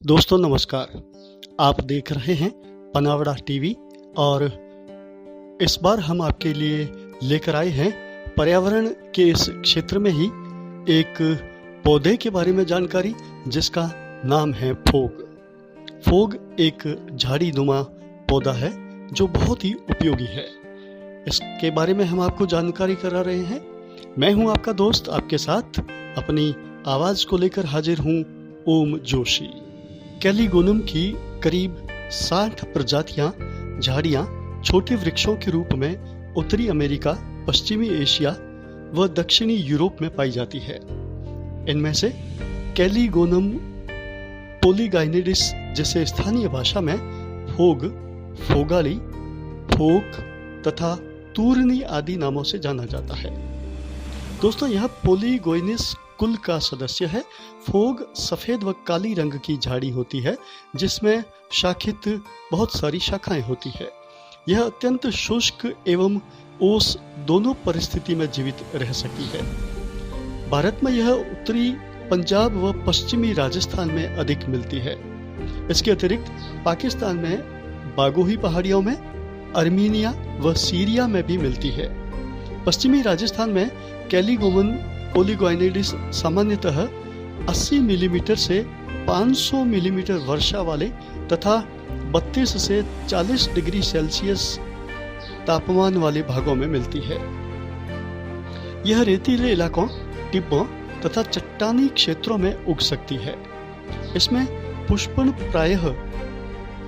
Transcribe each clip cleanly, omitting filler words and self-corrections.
दोस्तों नमस्कार। आप देख रहे हैं पनावड़ा टीवी और इस बार हम आपके लिए लेकर आए हैं पर्यावरण के इस क्षेत्र में ही एक पौधे के बारे में जानकारी, जिसका नाम है फोग। फोग एक झाड़ीनुमा पौधा है जो बहुत ही उपयोगी है। इसके बारे में हम आपको जानकारी करा रहे हैं। मैं हूं आपका दोस्त, आपके साथ अपनी आवाज को लेकर हाजिर हूं, ओम जोशी। कैलीगोनम की करीब 60 प्रजातियां झाड़ियां छोटे वृक्षों के रूप में उत्तरी अमेरिका, पश्चिमी एशिया व दक्षिणी यूरोप में पाई जाती है। इनमें से कैलीगोनम पोलीगाइनेडिस, जिसे स्थानीय भाषा में फोग, फोगाली, फोक तथा तूरनी आदि नामों से जाना जाता है। दोस्तों, यह पोलीगोइनिस कुल का सदस्य है। फोग सफेद व काली रंग की झाड़ी होती है जिसमें शाखित बहुत सारी शाखाएं होती है। यह अत्यंत शुष्क एवं ओस दोनों परिस्थिति में जीवित रह सकती है। भारत में यह उत्तरी पंजाब व पश्चिमी राजस्थान में अधिक मिलती है। इसके अतिरिक्त पाकिस्तान में बागोही पहाड़ियों में, अर्मीनिया व सीरिया में भी मिलती है। पश्चिमी राजस्थान में कैलीगोनम पोलीगाइनेडिस सामान्यतः 80 मिलीमीटर से 500 मिलीमीटर वर्षा वाले तथा 32 से 40 डिग्री सेल्सियस तापमान वाले भागों में मिलती है। यह रेतीले इलाकों, टिब्बों तथा चट्टानी क्षेत्रों में उग सकती है। इसमें पुष्पन प्रायः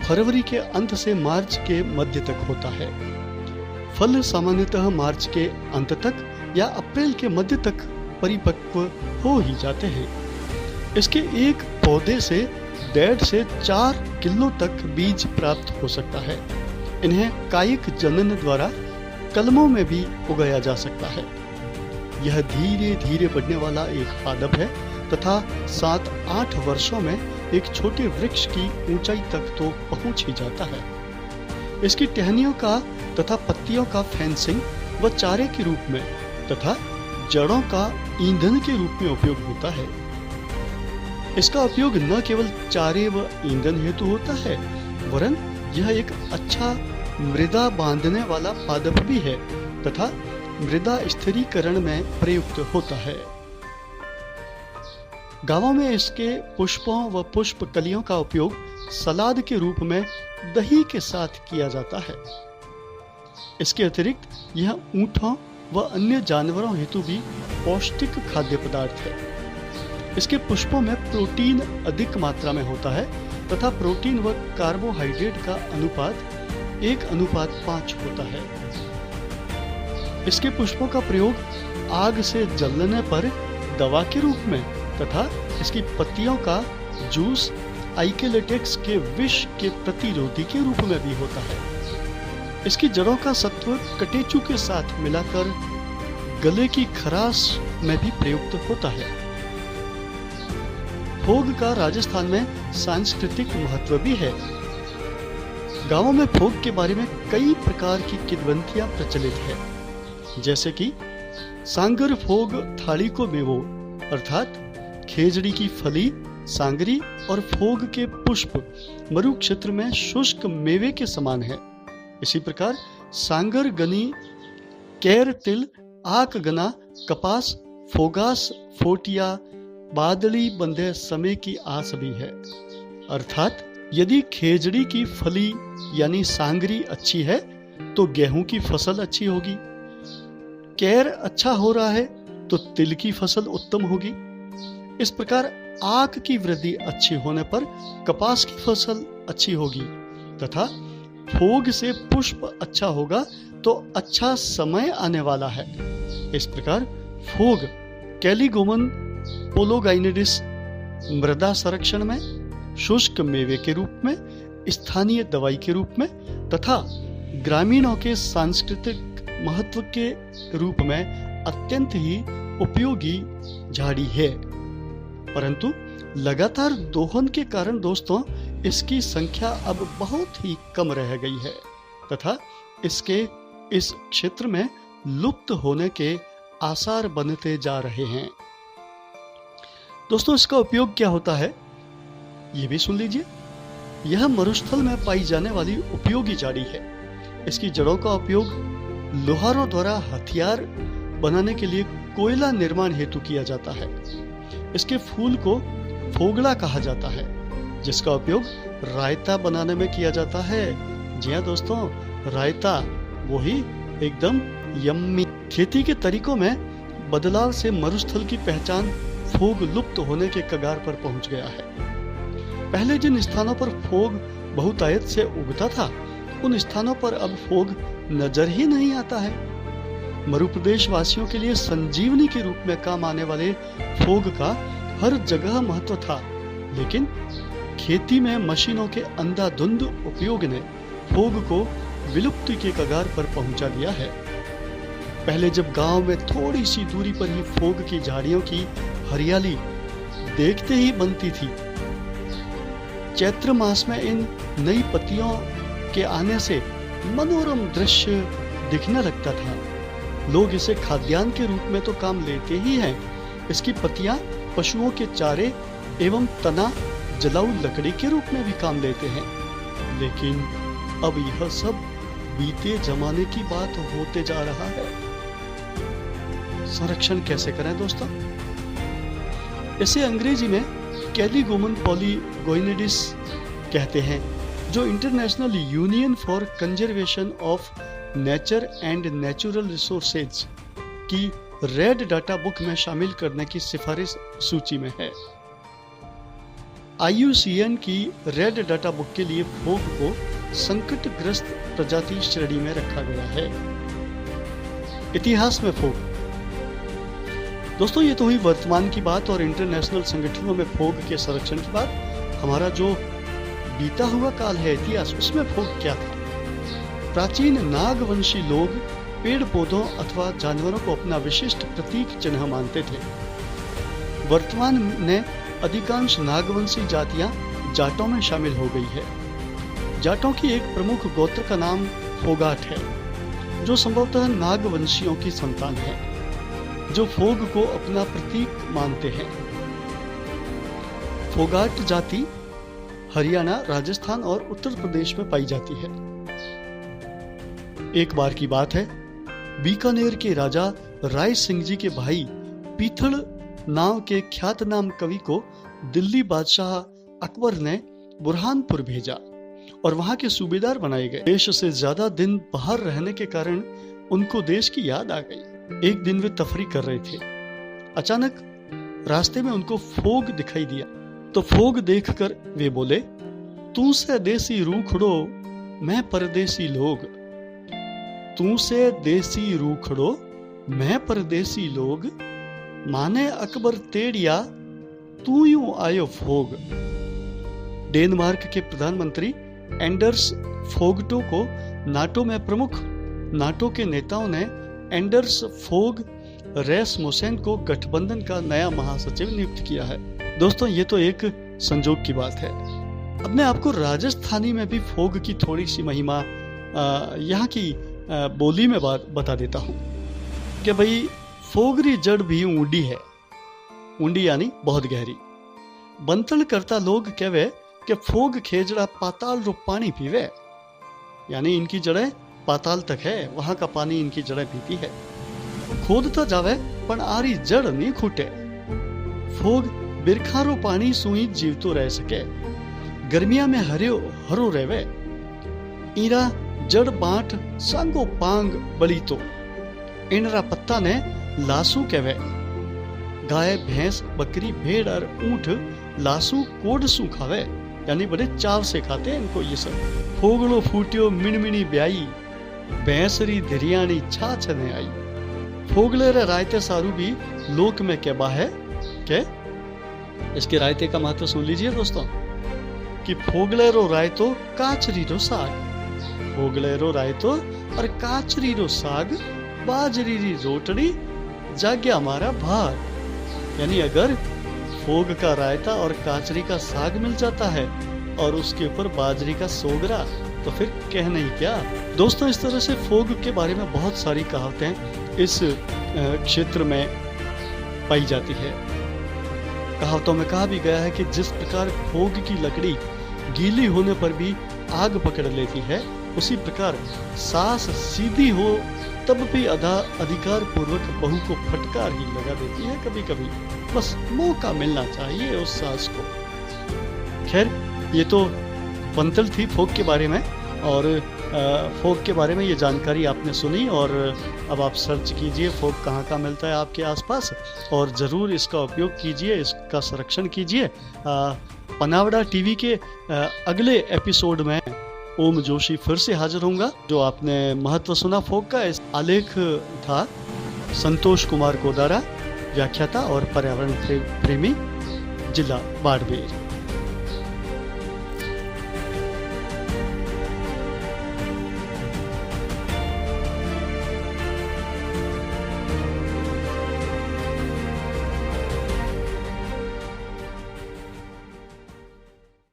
फरवरी के अंत से मार्च के मध्य तक होता है। फल सामान्यतः मार्च के अंत तक या अप्रैल के मध्य तक परिपक्व हो ही जाते हैं। इसके एक पौधे से 1.5 से 4 किलो तक बीज प्राप्त हो सकता है। इन्हें कायिक जनन द्वारा कलमों में भी उगाया जा सकता है। यह धीरे धीरे बढ़ने वाला एक पादप है तथा 7-8 वर्षों में एक छोटे वृक्ष की ऊंचाई तक तो पहुंच ही जाता है। इसकी टहनियों का तथा पत्तियों का फेंसिंग व चारे के रूप में तथा जड़ों का ईंधन के रूप में उपयोग होता है। इसका उपयोग न केवल चारे व ईंधन हेतु होता है, वरन यह एक अच्छा मृदा बांधने वाला पादप भी है तथा मृदा स्थिरीकरण में प्रयुक्त होता है। गांवों में इसके पुष्पों व पुष्प कलियों का उपयोग सलाद के रूप में दही के साथ किया जाता है। इसके अतिरिक्त यह ऊंटों व अन्य जानवरों हेतु भी पौष्टिक खाद्य पदार्थ है। इसके पुष्पों में प्रोटीन अधिक मात्रा में होता है तथा प्रोटीन व कार्बोहाइड्रेट का अनुपात 1:5 होता है। इसके पुष्पों का प्रयोग आग से जलने पर दवा के रूप में तथा इसकी पत्तियों का जूस आइकेलेटेक्स के विष के प्रतिरोधी के रूप में भी होता है। इसकी जड़ों का सत्व कटेचू के साथ मिलाकर गले की खराश में भी प्रयुक्त होता है। फोग का राजस्थान में सांस्कृतिक महत्व भी है। गांवों में फोग के बारे में कई प्रकार की किंवदंतियां प्रचलित है, जैसे कि सांगर फोग थाली को मेवो, अर्थात खेजड़ी की फली, सांगरी और फोग के पुष्प मरु क्षेत्र में शुष्क मेवे के समान है। इसी प्रकार सांगर गनी, कैर तिल, आक गना, कपास, फोगास, फोटिया, बादली बंधे समय की आस भी है। अर्थात यदि खेजड़ी की फली यानी सांगरी अच्छी है तो गेहूं की फसल अच्छी होगी, कैर अच्छा हो रहा है तो तिल की फसल उत्तम होगी। इस प्रकार आक की वृद्धि अच्छी होने पर कपास की फसल अच्छी होगी तथा फोग से पुष्प अच्छा होगा तो अच्छा समय आने वाला है। इस प्रकार फोग कैलीगोनम पोलीगाइनेडिस मृदा संरक्षण में, शुष्क मेवे के रूप में, स्थानीय दवाई के रूप में तथा ग्रामीणों के सांस्कृतिक महत्व के रूप में अत्यंत ही उपयोगी झाड़ी है। परंतु लगातार दोहन के कारण दोस्तों इसकी संख्या अब बहुत ही कम रह गई है तथा इसके इस क्षेत्र में लुप्त होने के आसार बनते जा रहे हैं। दोस्तों, इसका उपयोग क्या होता है? ये भी सुन लीजिए। यह मरुस्थल में पाई जाने वाली उपयोगी झाड़ी है। इसकी जड़ों का उपयोग लोहारों द्वारा हथियार बनाने के लिए कोयला निर्माण हेतु किया जाता है। इसके फूल को फोगड़ा कहा जाता है, जिसका उपयोग रायता बनाने में किया जाता है। जी हाँ दोस्तों, रायता, वही एकदम यम्मी। खेती के तरीकों में बदलाव से मरुस्थल की पहचान फोग लुप्त होने के कगार पर पहुंच गया है। पहले जिन स्थानों पर फोग बहुतायत से उगता था, उन स्थानों पर अब फोग नजर ही नहीं आता है। मरुप्रदेश वासियों के लिए संजीवनी के रूप में काम आने वाले फोग का हर जगह महत्व था, लेकिन खेती में मशीनों के अंधाधुंध उपयोग ने फोग को विलुप्ति के कगार पर पहुंचा दिया है। पहले जब गांव में थोड़ी सी दूरी पर ही फोग की झाड़ियों की हरियाली देखते ही बनती थी। चैत्र मास में इन नई पत्तियों के आने से मनोरम दृश्य दिखने लगता था। लोग इसे खाद्यान्न के रूप में तो काम लेते ही हैं। इसकी पत्तियां पशुओं के चारे एवं तना जलाऊ लकड़ी के रूप में भी काम लेते हैं। लेकिन अब यह सब बीते जमाने की बात होते जा रहा है। संरक्षण कैसे करें दोस्तों? इसे अंग्रेजी में कैलीगोमन पॉलीगोइनिडिस कहते हैं, जो international union for conservation of nature and natural resources की रेड डाटा बुक में शामिल करने की सिफारिश सूची में है। IUCN की रेड डाटा बुक के लिए फोग को संकटग्रस्त प्रजाति श्रेणी में रखा गया है। इतिहास में फोग। दोस्तों, ये तो हुई वर्तमान की बात और इंटरनेशनल संगठनों में फोग के संरक्षण की बात। हमारा जो बीता हुआ काल है, इतिहास, उसमें फोग क्या था? प्राचीन नागवंशी लोग पेड़ पौधों अथवा जानवरों को अपना विशिष्ट प्रतीक चिन्ह मानते थे। वर्तमान में अधिकांश नागवंशी जातियां जाटों में शामिल हो गई है। जाटों की एक प्रमुख गोत्र का नाम फोगाट है, जो संभवतः नागवंशियों की संतान है, जो फोग को अपना प्रतीक मानते हैं। फोगाट जाति हरियाणा, राजस्थान और उत्तर प्रदेश में पाई जाती है। एक बार की बात है, बीकानेर के राजा राय सिंह जी के भाई पीथड़ नाम के ख्यातनाम कवि को दिल्ली बादशाह अकबर ने बुरहानपुर भेजा और वहां के सूबेदार बनाए गए। देश से ज्यादा दिन बाहर रहने के कारण उनको देश की याद आ गई। एक दिन वे तफरीह कर रहे थे। अचानक रास्ते में उनको फोग दिखाई दिया, तो फोग देखकर वे बोले, तू से देसी रूखड़ो मैं परदेसी लोग, तू से देसी रूखड़ो मैं परदेसी लोग, माने अकबर तेड़िया तू यूं आयो फोग। डेनमार्क के प्रधानमंत्री एंडर्स फोगटो को नाटो में प्रमुख नाटो के नेताओं ने एंडर्स फोग रेसमुसेन को गठबंधन का नया महासचिव नियुक्त किया है। दोस्तों, ये तो एक संजोग की बात है। अब मैं आपको राजस्थानी में भी फोग की थोड़ी सी महिमा यहाँ की बोली में बता देता हूँ कि भाई फोगरी जड़ भी ऊंडी है। ऊंडी यानी बहुत गहरी। बंतल करता लोग कहवे कि फोग खेजड़ा पाताल रो पानी पीवे, यानी इनकी जड़ें पाताल तक है, वहां का पानी इनकी जड़ें पीती है। खोदता जावे पण आरी जड़ नहीं खूटे। फोग बिरखारो पानी सुई जीवतो रह सके। गर्मिया में हरो रहवे। इरा जड़ बांट सांगो पांग बली तो इनरा पत्ता ने लासू कहवे। गाय, भैंस, बकरी, भेड़ और ऊंट लासू कोडसू खावे, यानी बड़े चाव से खाते हैं इनको ये सब। फोगड़ो फूटियो मिणमिणी ब्याई, भैंसरी धिरियाणी छाछ ने आई। फोगले रे रायते सारू भी लोक में कहबा है के इसके रायते का महत्व सुन लीजिए दोस्तों, कि फोगले रो रायतो काचरी रो साग, फोगले रो रायतो और काचरी रो साग, बाजरी री रोटड़ी जाग्या हमारा भार। यानी अगर फोग का रायता और काचरी का साग मिल जाता है और उसके ऊपर बाजरी का सोगरा, तो फिर कहना ही क्या। दोस्तों, इस तरह से फोग के बारे में बहुत सारी कहावतें इस क्षेत्र में पाई जाती है। कहावतों में कहा भी गया है कि जिस प्रकार फोग की लकड़ी गीली होने पर भी आग पकड़ लेती है, उसी प्रकार सास सीधी हो तब भी अधिकार पूर्वक बहू को फटकार ही लगा देती है कभी कभी। बस मौका मिलना चाहिए उस सास को। खैर, ये तो पंतल थी फोग के बारे में, और फोग के बारे में ये जानकारी आपने सुनी। और अब आप सर्च कीजिए फोग कहाँ कहाँ मिलता है आपके आसपास, और ज़रूर इसका उपयोग कीजिए, इसका संरक्षण कीजिए। पनावड़ा टीवी के अगले एपिसोड में ओम जोशी फिर से हाजिर होऊंगा। जो आपने महत्व सुना फोग का, इस आलेख था संतोष कुमार गोदारा, व्याख्याता और पर्यावरण प्रेमी, जिला बाड़मेर।